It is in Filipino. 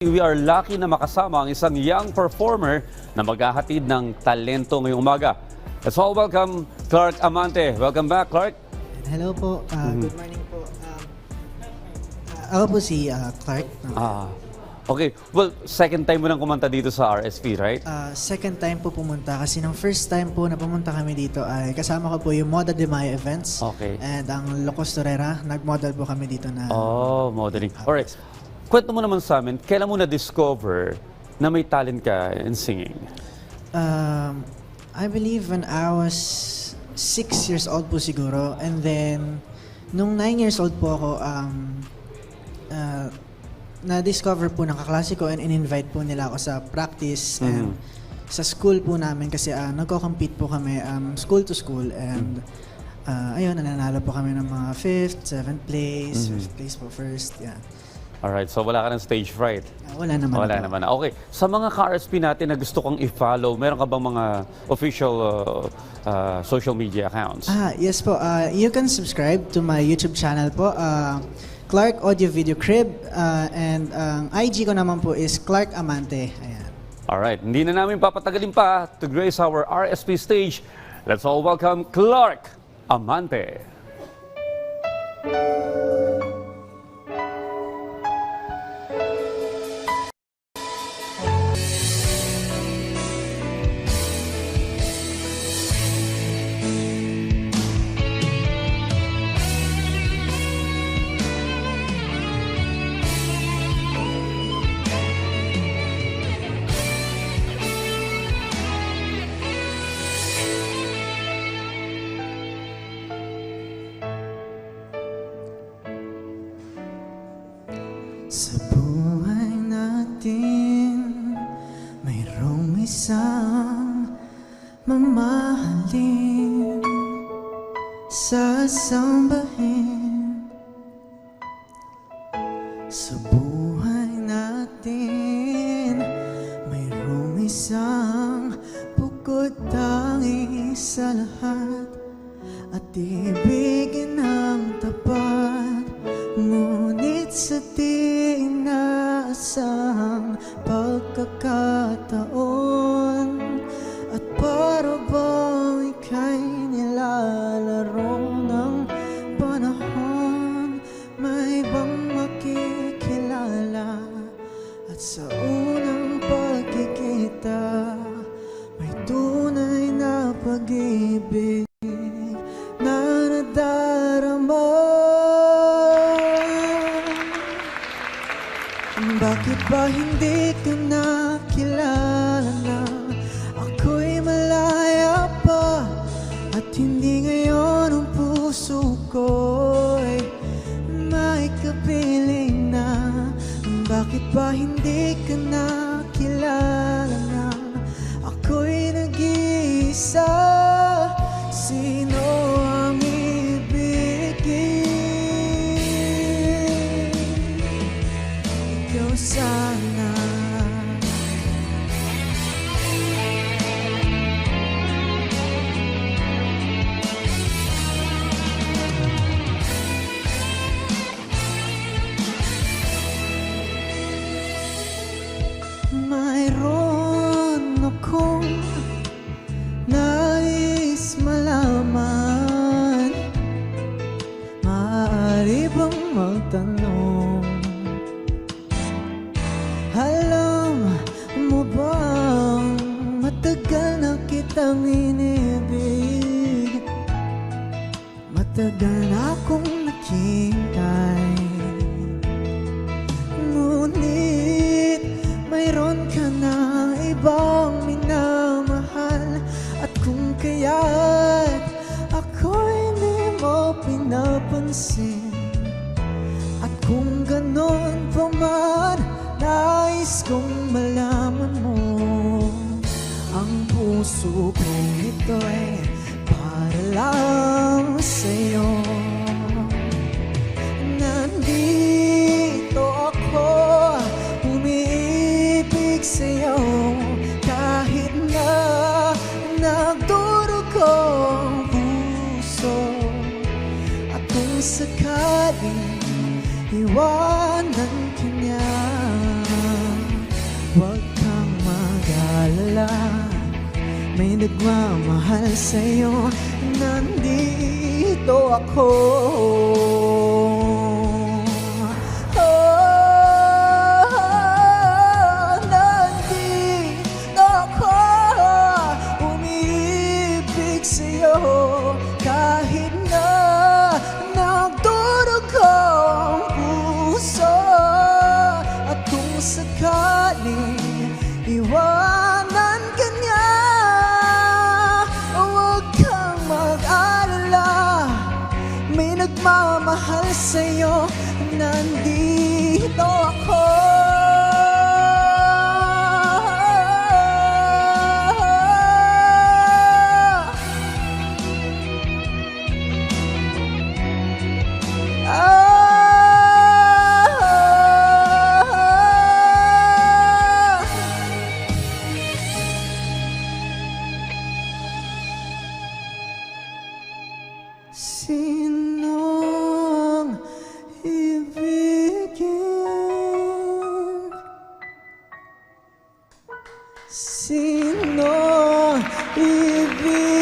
We are lucky na makasama ang isang young performer na maghahatid ng talento ngayong umaga. Let's all welcome Clark Amante. Welcome back, Clark. Hello po. Good morning po. Ako po si Clark. Okay. Well, second time mo nang kumanta dito sa RSP, right? Second time po pumunta kasi nung first time po na pumunta kami dito ay kasama ko po yung Moda de Mayo events. Okay. And ang Locos Torera, nag-model po kami dito na. Modeling. Alright. Kwento mo naman sa amin, kailan mo na-discover na may talent ka in singing? I believe when I was 6 years old po siguro. And then, nung 9 years old po ako, na-discover po ng kaklase ko and in-invite po nila ako sa practice and sa school po namin kasi nagko-compete po kami school to school and ayun, nananalo po kami ng mga 5th, 7th place, 5th place po first, yeah. Alright, so wala ka ng stage fright? Wala naman. Wala naman. Okay, sa mga ka-RSP natin na gusto kong i-follow, meron ka bang mga official social media accounts? Yes po. You can subscribe to my YouTube channel po, Clark Audio Video Crib, and ang IG ko naman po is Clark Amante. Ayan. Alright, hindi na namin papatagalin pa to grace our RSP stage. Let's all welcome Clark Amante. Sa buhay natin, mayroong isang mamahalin, sasambahin. Sa buhay natin, mayroong isang bukod tangi sa lahat at ibigin ng tapat. Ngunit sa di inaasang pagkakataon at para bang ika'y nilalaro ng panahon, may bang makikilala at sa unang pagkikita may tunay na pag-ibig na nadarama. Bakit ba hindi ko nakilala na ako'y malaya pa at hindi ngayon ang puso ko'y may kapiling na? Bakit ba hindi ka nakilala na ako'y nag-iisa? Sino ang ibigin? Ikaw sana. Mayroon akong nais malaman. Maaari bang magtanong? Alam mo bang matagal na kitang inibig? Matagal na akong naghihintay. Ngunit mayroon ka na ibang minamahal. At kung kaya't ako'y hindi mo pinapansin, at kung ganon pa man, nais kong malaman mo ang puso kong ito'y para lang sa'yo. Nandito ako, umiibig sa'yo, kahit na nagdurugo ang puso. At kung sakaling iwanan ka niya, Huwag kang mag-alala, may nagmamahal sa'yo, nandito ako. Nandito ako, umiibig sa'yo, kahit na nagdurugo ang puso. At kung sakaling iwanan ka niya, huwag kang mag-alala, may nagmamahal sa'yo, nandito ako. Sinong ibigin? Sinong ibigin?